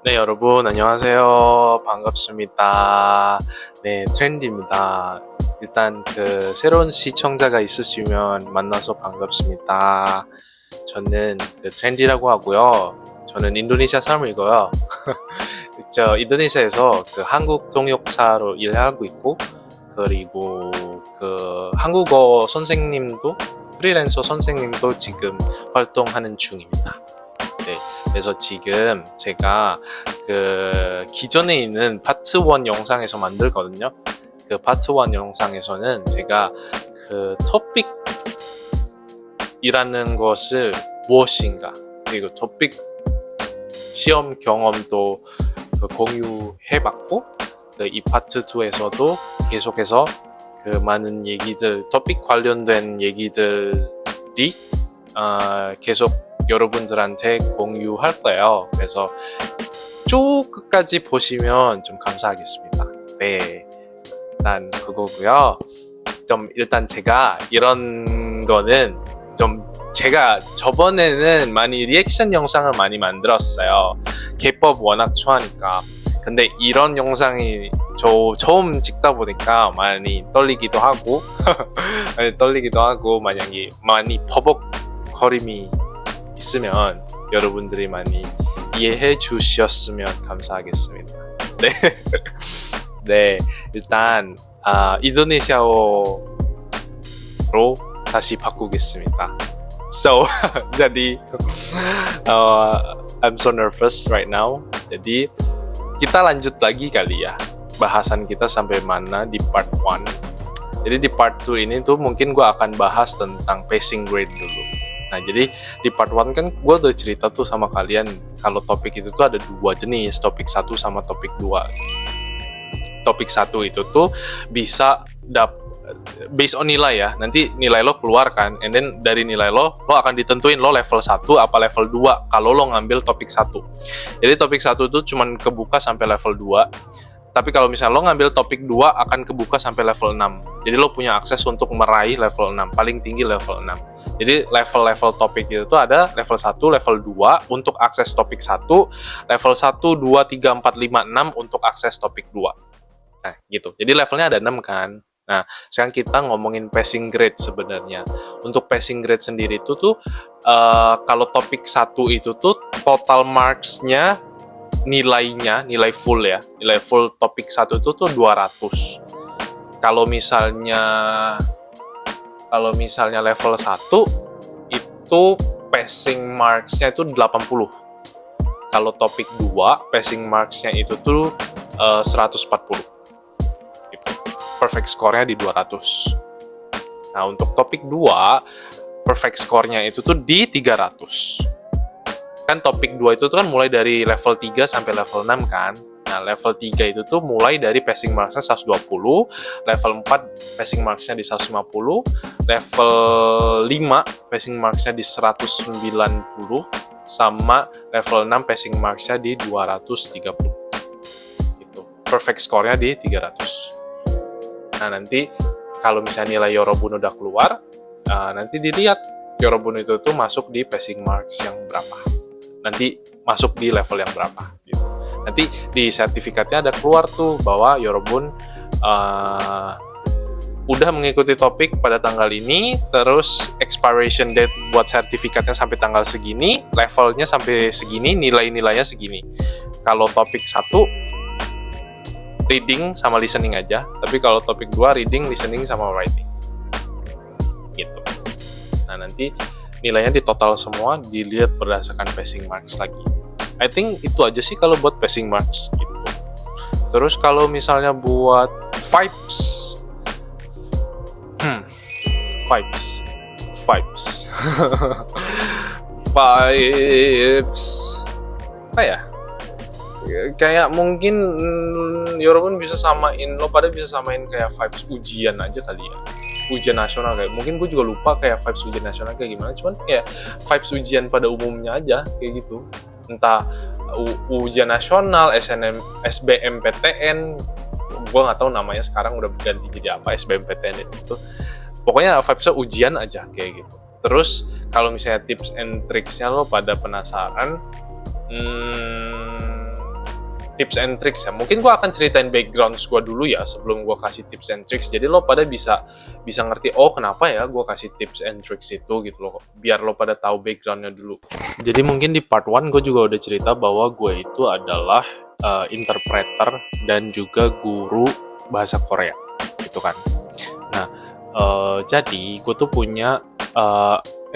네, 여러분, 안녕하세요. 반갑습니다. 네, 트렌디입니다. 일단, 새로운 시청자가 있으시면 만나서 반갑습니다. 저는 트렌디라고 하고요. 저는 인도네시아 사람이고요. 저 인도네시아에서 한국 통역사로 일하고 있고, 그리고 한국어 선생님도, 프리랜서 선생님도 지금 활동하는 중입니다. 네, 그래서 지금 제가 기존에 있는 파트 1 영상에서 만들거든요. 그 파트 1 영상에서는 제가 토픽이라는 것을 무엇인가, 그리고 토픽 시험 경험도 공유해봤고, 이 파트 2에서도 계속해서 많은 얘기들, 토픽 관련된 얘기들이 계속 여러분들한테 공유할 거예요. 그래서 쭉 끝까지 보시면 좀 감사하겠습니다. 네, 일단 그거고요. 일단 제가 이런 거는 제가 저번에는 많이 리액션 영상을 많이 만들었어요. K-pop 워낙 좋아하니까. 근데 이런 영상이 처음 찍다 보니까 많이 떨리기도 하고 많이 버벅거림이 있으면 여러분들이 많이 이해해 주셨으면 감사하겠습니다. 네. 네, 일단 인도네시아어로 다시 바꾸겠습니다. So, jadi I'm so nervous right now. Jadi kita lanjut lagi kali ya bahasan kita sampai mana di part 1. Jadi di part 2 ini tuh mungkin gue akan bahas tentang passing grade dulu. Nah, jadi di part 1 kan gue udah cerita tuh sama kalian kalau topik itu tuh ada 2 jenis, topik 1 sama topik 2. Topik 1 itu tuh bisa based on nilai ya. Nanti nilai lo keluar kan, and then dari nilai lo akan ditentuin lo level 1 apa level 2 kalau lo ngambil topik 1. Jadi topik 1 tuh cuman kebuka sampai level 2. Tapi kalau misalnya lo ngambil topik 2 akan kebuka sampai level 6. Jadi lo punya akses untuk meraih level 6, paling tinggi level 6. Jadi level-level topik itu tuh ada level 1, level 2 untuk akses topik 1, level 1, 2, 3, 4, 5, 6 untuk akses topik 2. Nah, gitu. Jadi levelnya ada 6 kan. Nah, sekarang kita ngomongin passing grade sebenarnya. Untuk passing grade sendiri itu tuh kalau topik 1 itu tuh total marks-nya nilai full ya. Nilai full topik 1 itu tuh 200. Kalau misalnya level 1 itu passing marks-nya itu 80. Kalau topik 2 passing marks-nya itu tuh 140. Gitu. Perfect score-nya di 200. Nah, untuk topik 2 perfect score-nya itu tuh di 300. Kan topik 2 itu tuh kan mulai dari level 3 sampai level 6 kan. Nah, level 3 itu tuh mulai dari passing marks-nya 120, level 4 passing marks-nya di 150, level 5 passing marks-nya di 190, sama level 6 passing marks-nya di 230. Gitu. Perfect score-nya di 300. Nah, nanti kalau misalnya nilai Yorobun udah keluar, nanti dilihat Yorobun itu tuh masuk di passing marks yang berapa. Nanti masuk di level yang berapa gitu. Nanti di sertifikatnya ada keluar tuh bahwa Yorobun udah mengikuti topik pada tanggal ini, terus expiration date buat sertifikatnya sampai tanggal segini, levelnya sampai segini, nilai-nilainya segini. Kalau topik 1 reading sama listening aja, tapi kalau topik 2 reading, listening sama writing. Gitu. Nah, nanti nilainya di total semua dilihat berdasarkan passing marks lagi. I think itu aja sih kalau buat passing marks gitu. Terus kalau misalnya buat vibes apa ya? Kayak mungkin Yorobun bisa samain, lo pada bisa samain kayak vibes ujian aja kali ya. Ujian nasional kayak, mungkin gue juga lupa kayak vibes ujian nasional kayak gimana, cuman kayak vibes ujian pada umumnya aja kayak gitu. Entah ujian nasional, SNM, SBMPTN, gue nggak tahu namanya sekarang udah berganti jadi apa, SBMPTN itu. Pokoknya vibesnya ujian aja kayak gitu. Terus kalau misalnya tips and tricksnya lo pada penasaran, tips and tricks ya. Mungkin gue akan ceritain background gue dulu ya sebelum gue kasih tips and tricks. Jadi lo pada bisa ngerti, oh kenapa ya gue kasih tips and tricks itu gitu loh. Biar lo pada tahu backgroundnya dulu. Jadi mungkin di part 1 gue juga udah cerita bahwa gue itu adalah interpreter dan juga guru bahasa Korea gitu kan. Nah, jadi gue tuh punya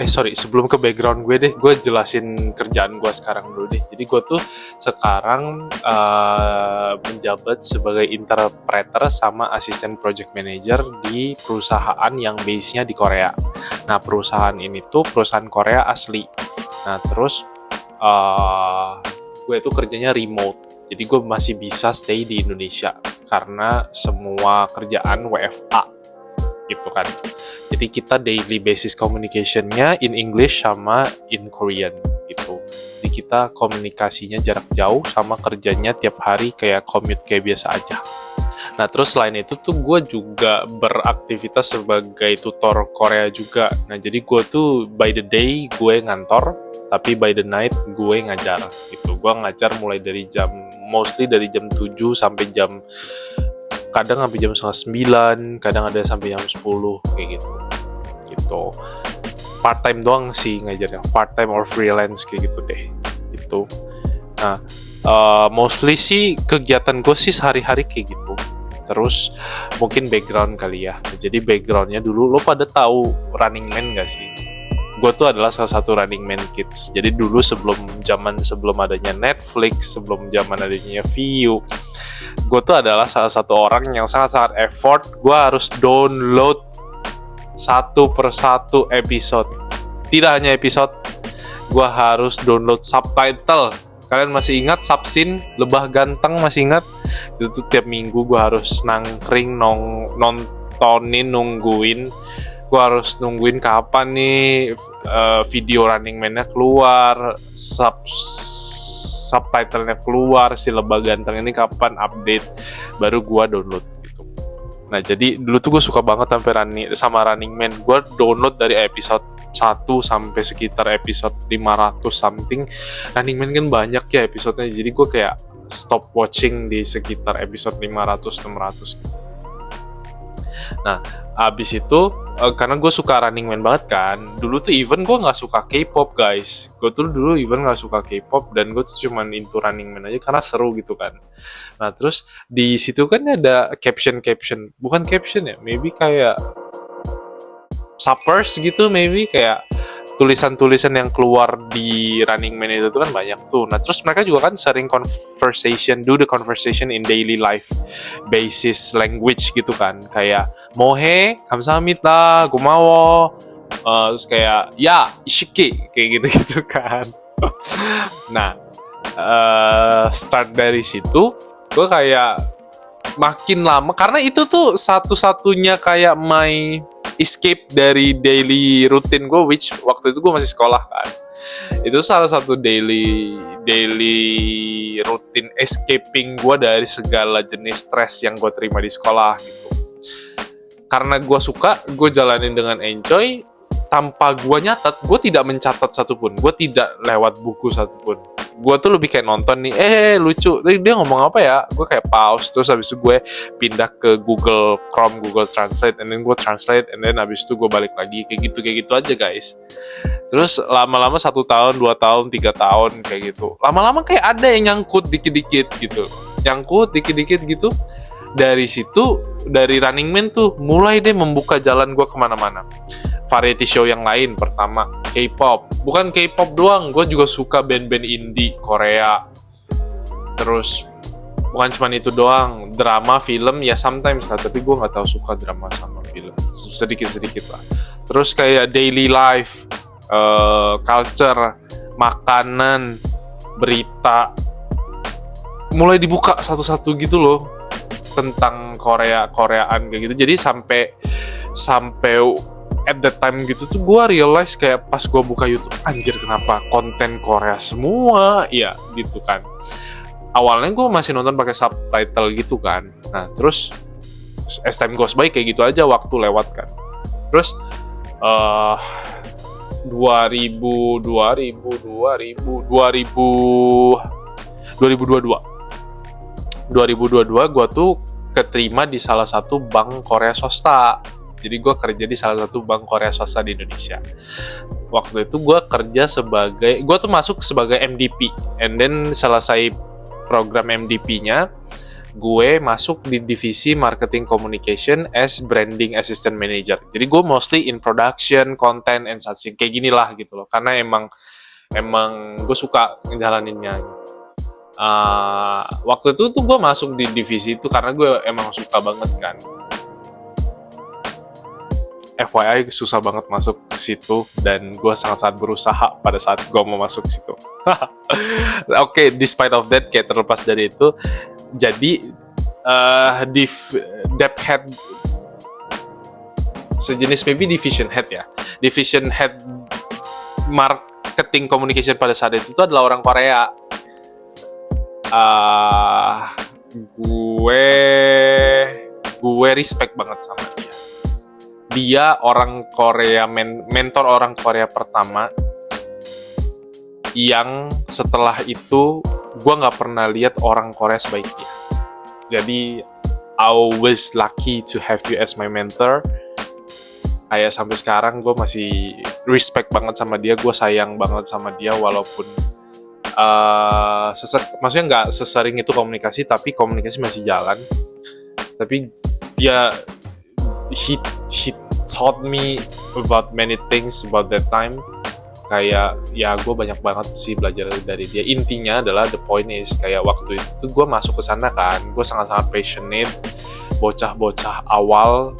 sebelum ke background gue jelasin kerjaan gue sekarang dulu deh. Jadi gue tuh sekarang menjabat sebagai interpreter sama asisten project manager di perusahaan yang base-nya di Korea. Nah, perusahaan ini tuh perusahaan Korea asli. Nah, terus gue tuh kerjanya remote. Jadi gue masih bisa stay di Indonesia karena semua kerjaan WFA gitu kan. Jadi kita daily basis communication-nya in English sama in Korean gitu. Jadi kita komunikasinya jarak jauh sama kerjanya tiap hari kayak commute kayak biasa aja. Nah terus selain itu tuh gue juga beraktivitas sebagai tutor Korea juga. Nah jadi gue tuh by the day gue ngantor, tapi by the night gue ngajar gitu. Gue ngajar mulai dari mostly dari jam 7 sampai kadang sampai jam 8:30, kadang ada sampai jam 10 kayak gitu. Part time doang sih ngajarnya, part time or freelance kayak gitu deh gitu. Nah mostly sih kegiatan gue sih sehari-hari kayak gitu. Terus mungkin background kali ya. Jadi backgroundnya dulu lo pada tahu Running Man gak sih? Gue tuh adalah salah satu Running Man Kids. Jadi dulu sebelum adanya Netflix, sebelum zaman adanya Viu, gue tuh adalah salah satu orang yang sangat-sangat effort. Gue harus download satu persatu episode. Tidak hanya episode, gue harus download subtitle. Kalian masih ingat Subsin, Lebah Ganteng masih ingat? Itu tuh tiap minggu gue harus nangkring nontonin, nungguin. Gue harus nungguin kapan nih video Running Man-nya keluar, subtitlenya keluar, si Lebah Ganteng ini kapan update, baru gue download gitu. Nah jadi dulu tuh gue suka banget sama Running Man. Gue download dari episode 1 sampai sekitar episode 500 something. Running Man kan banyak ya episodenya, jadi gue kayak stop watching di sekitar episode 500-600. Nah abis itu karena gue suka Running Man banget kan, dulu tuh even gue nggak suka K-pop guys. Gue tuh dulu even nggak suka K-pop dan gue tuh cuman into Running Man aja karena seru gitu kan. Nah terus di situ kan ada caption, bukan caption ya, maybe kayak suppers gitu, maybe kayak tulisan-tulisan yang keluar di Running Man itu kan banyak tuh. Nah terus mereka juga kan sering do the conversation in daily life basis language gitu kan, kayak mohe, kamsahamnida, gomawo, terus kayak ya, ishiki, kayak gitu kan. Nah start dari situ gue kayak makin lama, karena itu tuh satu-satunya kayak my escape dari daily routine gue, which waktu itu gue masih sekolah kan. Itu salah satu daily routine escaping gue dari segala jenis stres yang gue terima di sekolah gitu. Karena gue suka, gue jalanin dengan enjoy, tanpa gue nyatat. Gue tidak mencatat satupun, gue tidak lewat buku satupun. Gue tuh lebih kayak nonton nih, lucu, dia ngomong apa ya, gue kayak pause, terus habis itu gue pindah ke Google Chrome, Google Translate, and then gue translate, and then habis itu gue balik lagi, kayak gitu aja guys. Terus lama-lama 1 tahun, 2 tahun, 3 tahun kayak gitu. Lama-lama kayak ada yang nyangkut dikit-dikit gitu, gitu. Dari situ, dari Running Man tuh mulai deh membuka jalan gue kemana-mana. Variety show yang lain, pertama K-pop, bukan K-pop doang, gue juga suka band-band indie Korea. Terus bukan cuma itu doang, drama, film ya sometimes lah, tapi gue nggak tahu suka drama sama film, sedikit lah. Terus kayak daily life, culture, makanan, mulai dibuka satu-satu gitu loh tentang Koreaan kayak gitu. Jadi sampai at that time gitu tuh gue realize kayak pas gue buka YouTube, anjir kenapa konten Korea semua ya gitu kan. Awalnya gue masih nonton pakai subtitle gitu kan. Nah terus as time goes by kayak gitu aja, waktu lewat kan. Terus 2022 2022 gue tuh keterima di salah satu bank Korea swasta. Jadi gue kerja di salah satu bank Korea swasta di Indonesia. Waktu itu gue kerja gue tuh masuk sebagai MDP, and then selesai program MDP-nya, gue masuk di divisi marketing communication as branding assistant manager. Jadi gue mostly in production, content, and such, kayak gini lah gitu loh. Karena emang gue suka ngejalaninnya gitu. Waktu itu tuh gue masuk di divisi itu karena gue emang suka banget kan. FYI susah banget masuk ke situ, dan gue sangat-sangat berusaha pada saat gue mau masuk ke situ. Oke, despite of that, kayak terlepas dari itu, jadi dep head sejenis maybe division head ya. Division head marketing communication pada saat itu adalah orang Korea. Gue respect banget sama dia. Dia orang Korea, mentor orang Korea pertama yang setelah itu gue nggak pernah lihat orang Korea sebaik dia. Jadi I was lucky to have you as my mentor. Kayak sampai sekarang gue masih respect banget sama dia, gue sayang banget sama dia, walaupun maksudnya nggak sesering itu komunikasi, tapi komunikasi masih jalan. Tapi dia he taught me about many things about that time. Kayak ya gue banyak banget sih belajar dari dia. Intinya adalah the point is kayak waktu itu gue masuk ke sana kan, gue sangat-sangat passionate, bocah-bocah awal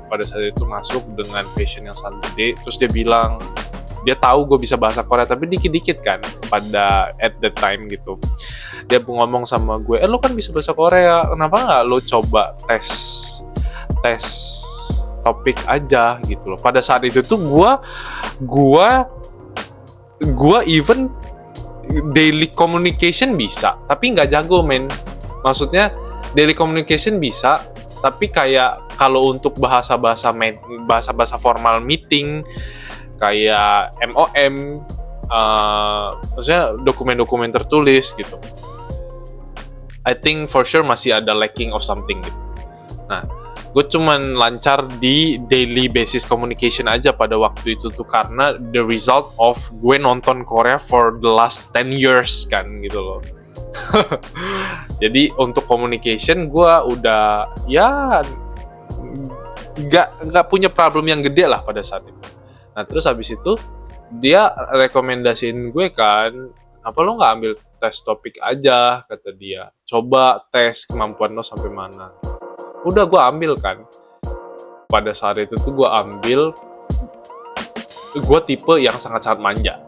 pada saat itu masuk dengan passion yang sangat gede. Terus dia bilang dia tahu gue bisa bahasa Korea, tapi dikit-dikit kan pada at that time gitu. Dia ngomong sama gue, lo kan bisa bahasa Korea, kenapa nggak lo coba tes topik aja gitu loh. Pada saat itu tuh gue even daily communication bisa, tapi nggak jago men. Maksudnya daily communication bisa, tapi kayak kalau untuk bahasa formal meeting kayak MOM, maksudnya dokumen-dokumen tertulis gitu, I think for sure masih ada lacking of something gitu. Nah, gue cuman lancar di daily basis communication aja pada waktu itu tuh, karena the result of gue nonton Korea for the last 10 years kan gitu loh. Jadi untuk communication gue udah ya nggak punya problem yang gede lah pada saat itu. Nah terus habis itu dia rekomendasiin gue kan, apa lo nggak ambil tes topik aja, kata dia, coba tes kemampuan lo sampai mana. Udah gue ambil kan. Pada saat itu tuh gue ambil, gue tipe yang sangat-sangat manja.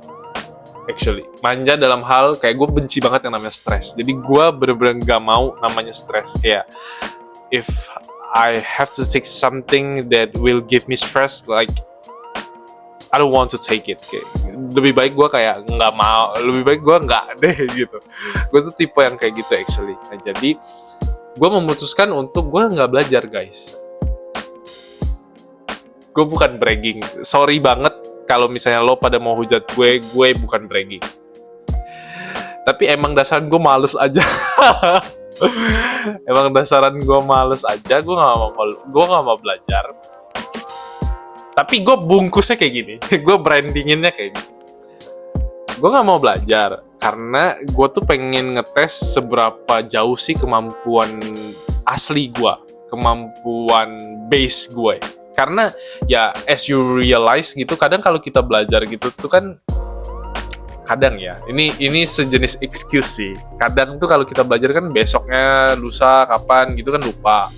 Actually, manja dalam hal kayak gue benci banget yang namanya stres. Jadi gue bener-bener gak mau namanya stres. Kayak if I have to take something that will give me stress, like I don't want to take it. Kayak, lebih baik gue kayak nggak mau, lebih baik gue nggak deh gitu. Gue tuh tipe yang kayak gitu actually. Nah jadi gue memutuskan untuk gue nggak belajar guys. Gue bukan bragging, sorry banget kalau misalnya lo pada mau hujat gue bukan bragging. Tapi emang dasaran gue males aja. Emang dasaran gue males aja, gue nggak mau belajar. Tapi gue bungkusnya kayak gini, gue brandinginnya kayak gini. Gue nggak mau belajar karena gue tuh pengen ngetes seberapa jauh sih kemampuan asli gue, kemampuan base gue. Karena ya as you realize gitu, kadang kalau kita belajar gitu tuh kan, kadang ya, ini sejenis excuse sih. Kadang tuh kalau kita belajar kan besoknya, lusa, kapan gitu kan lupa.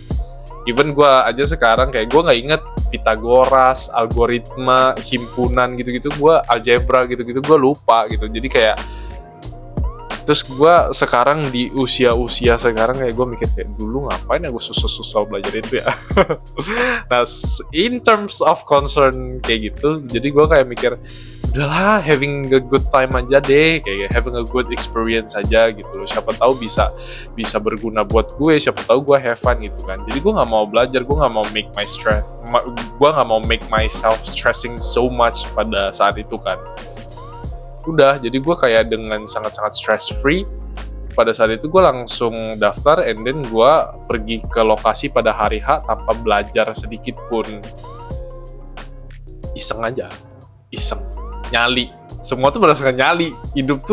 Even gue aja sekarang kayak gue nggak inget Pitagoras, algoritma, himpunan gitu-gitu, gue algebra gitu-gitu gue lupa gitu. Jadi kayak terus gue sekarang di usia sekarang kayak gue mikir kayak dulu ngapain ya gue susah-susah belajar itu ya. Nah in terms of concern kayak gitu, jadi gue kayak mikir udahlah, having a good time aja deh, kayak having a good experience aja gitu loh. Siapa tahu bisa berguna buat gue, siapa tahu gue have fun gitu kan. Jadi gue nggak mau belajar, gue nggak mau make myself stressing so much pada saat itu kan. Udah, jadi gue kayak dengan sangat-sangat stress free, pada saat itu gue langsung daftar, and then gue pergi ke lokasi pada hari H tanpa belajar sedikit pun. Iseng aja, iseng, nyali. Semua tuh berdasarkan nyali. Hidup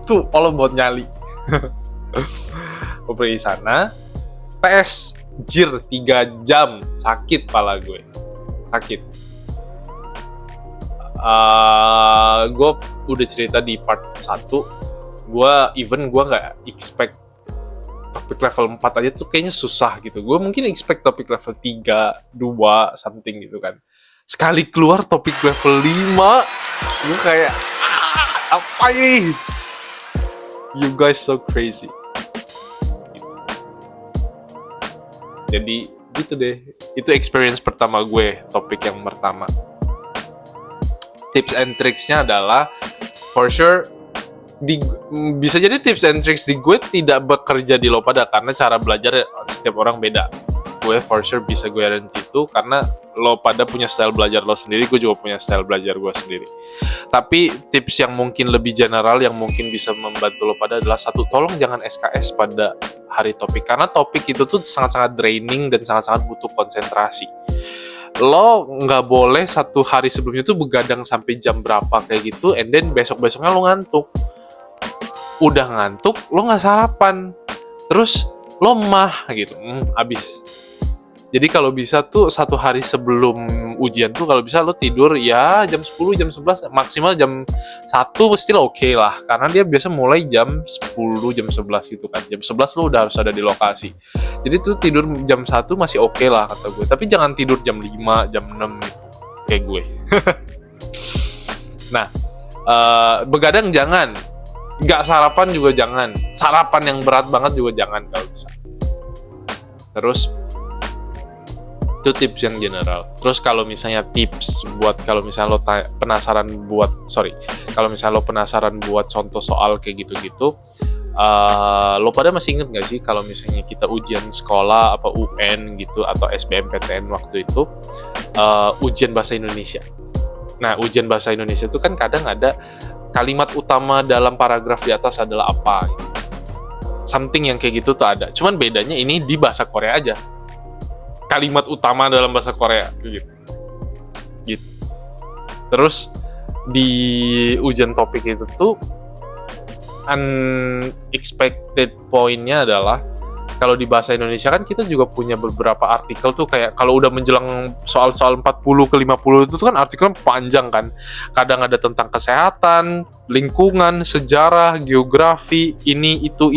tuh all about nyali. Gue pergi sana, tes, jir 3 jam, sakit pala gue, sakit. Gue udah cerita di part 1, gue nggak expect topik level 4 aja tuh kayaknya susah gitu. Gue mungkin expect topik level 3, 2, something gitu kan. Sekali keluar topik level 5, gue kayak, apa ini? You guys so crazy. Jadi gitu deh, itu experience pertama gue, topik yang pertama. Tips and tricksnya adalah, for sure, bisa jadi tips and tricks di gue tidak bekerja di lo pada, karena cara belajar setiap orang beda. Gue for sure bisa gue guarantee itu, karena lo pada punya style belajar lo sendiri, gue juga punya style belajar gue sendiri. Tapi tips yang mungkin lebih general, yang mungkin bisa membantu lo pada adalah, satu, tolong jangan SKS pada hari topik, karena topik itu tuh sangat-sangat draining dan sangat-sangat butuh konsentrasi. Lo nggak boleh satu hari sebelumnya tuh begadang sampai jam berapa kayak gitu, and then besok-besoknya lo ngantuk. Udah ngantuk, lo nggak sarapan, terus lo mah gitu, abis. Jadi kalau bisa tuh satu hari sebelum ujian tuh kalau bisa lo tidur ya jam 10, jam 11, maksimal jam 1 still oke lah. Karena dia biasa mulai jam 10, jam 11 gitu kan. Jam 11 lo udah harus ada di lokasi. Jadi tuh tidur jam 1 masih oke lah kata gue. Tapi jangan tidur jam 5, jam 6 gitu. Kayak gue. Nah, begadang jangan. Nggak sarapan juga jangan. Sarapan yang berat banget juga jangan kalau bisa. Terus itu tips yang general. Terus kalau misalnya tips buat kalau misalnya lo penasaran buat contoh soal kayak gitu-gitu, lo pada masih inget nggak sih kalau misalnya kita ujian sekolah apa UN gitu atau SBMPTN waktu itu, ujian bahasa Indonesia. Nah, ujian bahasa Indonesia itu kan kadang ada kalimat utama dalam paragraf di atas adalah apa gitu. Something yang kayak gitu tuh ada. Cuman bedanya ini di bahasa Korea aja. Kalimat utama dalam bahasa Korea gitu. Terus di ujian topik itu tuh unexpected point-nya adalah, kalau di bahasa Indonesia kan kita juga punya beberapa artikel tuh, kayak kalau udah menjelang soal-soal 40 ke 50 itu tuh kan artikelnya panjang kan. Kadang ada tentang kesehatan, lingkungan, sejarah, geografi, ini itu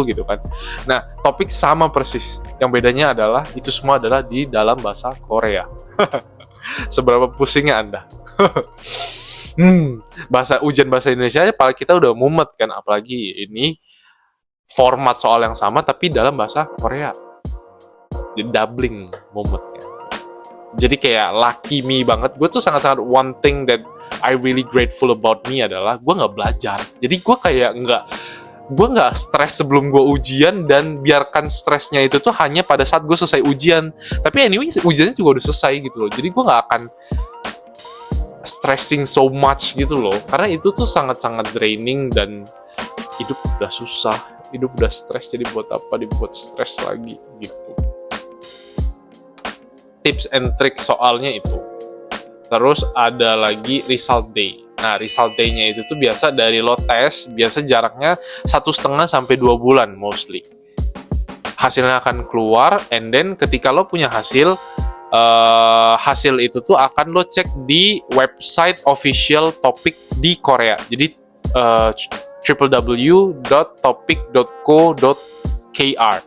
gitu kan. Nah, topik sama persis. Yang bedanya adalah itu semua adalah di dalam bahasa Korea. Seberapa pusingnya Anda? Ujian bahasa Indonesia aja kita udah mumet kan, apalagi ini format soal yang sama tapi dalam bahasa Korea. Jadi doubling momentnya. Jadi kayak lucky me banget. Gue tuh sangat-sangat, one thing that I really grateful about me adalah gue nggak belajar. Jadi gue kayak nggak stres sebelum gue ujian, dan biarkan stresnya itu tuh hanya pada saat gue selesai ujian. Tapi anyway ujiannya juga udah selesai gitu loh. Jadi gue nggak akan stressing so much gitu loh. Karena itu tuh sangat-sangat draining, dan hidup udah susah, hidup udah stres, jadi buat apa dibuat stres lagi gitu. Tips and trick soalnya itu. Terus ada lagi result day. Nah, result day-nya itu tuh biasa dari lo tes, biasa jaraknya 1,5 sampai 2 bulan mostly. Hasilnya akan keluar, and then ketika lo punya hasil itu tuh akan lo cek di website official topik di Korea. Jadi www.topic.co.kr.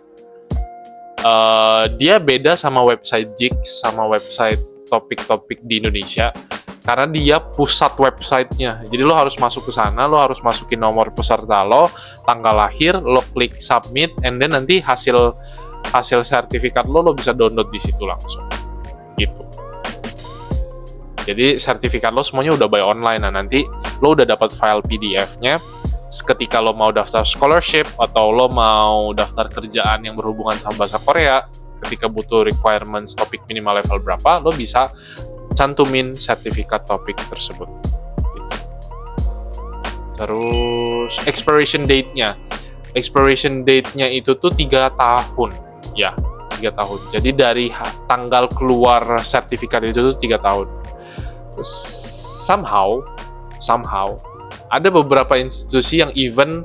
Dia beda sama website JIX sama website topik-topik di Indonesia, karena dia pusat websitenya. Jadi lo harus masuk ke sana, lo harus masukin nomor peserta lo, tanggal lahir, lo klik submit, and then nanti hasil sertifikat lo bisa download di situ langsung gitu. Jadi sertifikat lo semuanya udah by online. Nah, nanti lo udah dapat file PDF-nya. Ketika lo mau daftar scholarship atau lo mau daftar kerjaan yang berhubungan sama bahasa Korea, ketika butuh requirements topik minimal level berapa, lo bisa cantumin sertifikat topik tersebut gitu. Terus expiration date-nya, expiration date-nya itu tuh 3 tahun. Ya, 3 tahun. Jadi dari tanggal keluar sertifikat itu tuh 3 tahun. Somehow ada beberapa institusi yang even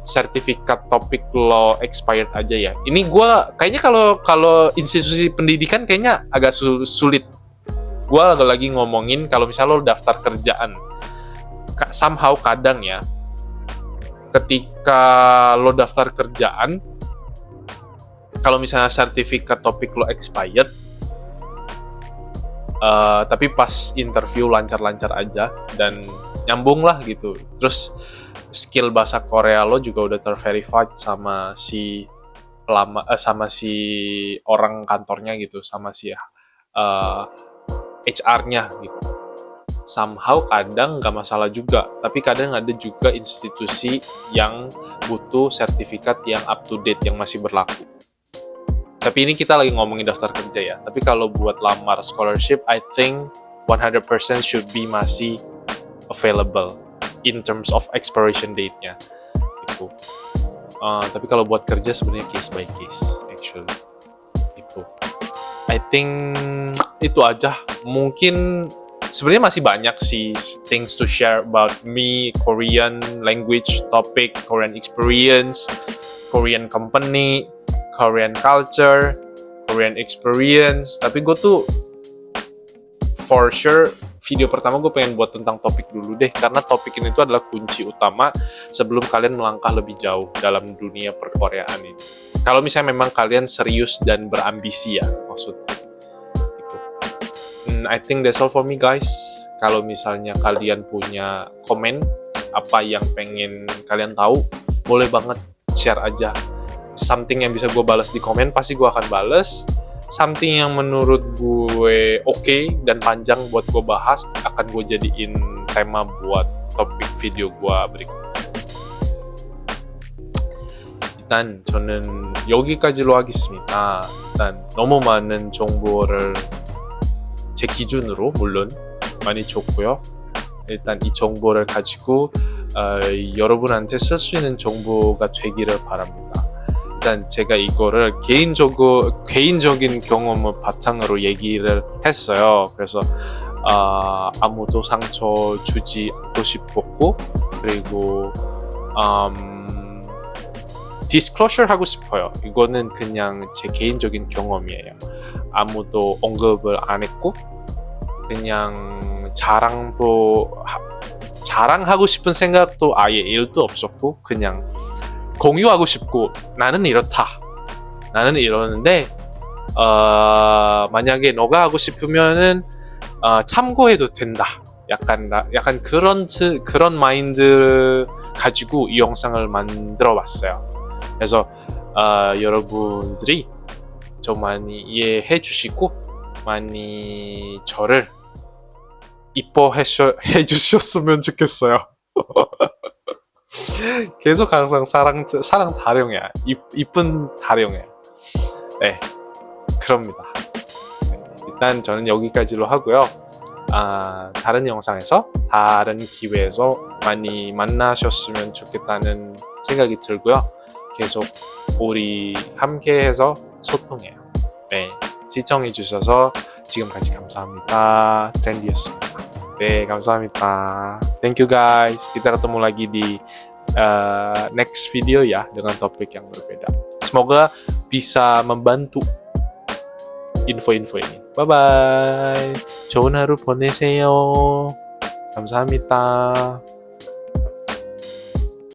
sertifikat topik lo expired aja ya. Ini gue kayaknya kalau institusi pendidikan kayaknya agak sulit. Gue lagi ngomongin kalau misalnya lo daftar kerjaan, somehow kadang ya, ketika lo daftar kerjaan, kalau misalnya sertifikat topik lo expired, tapi pas interview lancar-lancar aja dan nyambung lah gitu. Terus skill bahasa Korea lo juga udah terverified sama si orang kantornya gitu, sama si HR-nya gitu. Somehow kadang nggak masalah juga, tapi kadang ada juga institusi yang butuh sertifikat yang up to date, yang masih berlaku. Tapi ini kita lagi ngomongin daftar kerja ya. Tapi kalau buat lamar scholarship, I think 100% should be masih available in terms of expiration date-nya itu. Tapi kalau buat kerja sebenarnya case by case actually itu. I think itu aja. Mungkin sebenarnya masih banyak sih things to share about me, Korean language topic, Korean experience, Korean company, Korean culture, Korean experience. Tapi gue tuh for sure video pertama gue pengen buat tentang topik dulu deh, karena topik ini tuh adalah kunci utama sebelum kalian melangkah lebih jauh dalam dunia perkoreaan ini. Kalau misalnya memang kalian serius dan berambisi ya, maksudnya gitu. I think that's all for me guys. Kalau misalnya kalian punya komen apa yang pengen kalian tahu, boleh banget share aja. Something yang bisa gue balas di komen, pasti gue akan balas. Something yang menurut gue oke dan panjang buat gue bahas, akan gue jadiin tema buat topik video gue berikutnya. 일단 저는 여기까지로 하겠습니다. 일단 너무 많은 정보를 제 기준으로 물론 많이 줬고요. 일단 이 정보를 가지고 여러분한테 쓸 수 있는 정보가 되기를 바랍니다. 일단 제가 이거를 개인적인 경험을 바탕으로 얘기를 했어요. 그래서 아무도 상처 주지 않고 싶었고, 그리고 디스클로셔 하고 싶어요. 이거는 그냥 제 개인적인 경험이에요. 아무도 언급을 안 했고, 그냥 자랑하고 싶은 생각도 아예 1도 없었고, 그냥 공유하고 싶고, 나는 이렇다, 나는 이러는데 만약에 너가 하고 싶으면은 참고해도 된다, 약간 그런 마인드 가지고 이 영상을 만들어 봤어요. 그래서 여러분들이 좀 많이 이해해 주시고 많이 저를 이뻐해 주셨으면 좋겠어요. 계속 항상 사랑 타령이야. 이쁜 타령이야. 네, 그럽니다. 일단 저는 여기까지로 하고요. 다른 영상에서, 다른 기회에서 많이 만나셨으면 좋겠다는 생각이 들고요. 계속 우리 함께해서 소통해요. 네, 시청해주셔서 지금까지 감사합니다. 트렌디였습니다. 네, 감사합니다. Thank you guys. Kita ketemu lagi di next video ya, dengan topik yang berbeda. Semoga bisa membantu info-info ini. Bye-bye. 좋은 하루 보내세요. 감사합니다.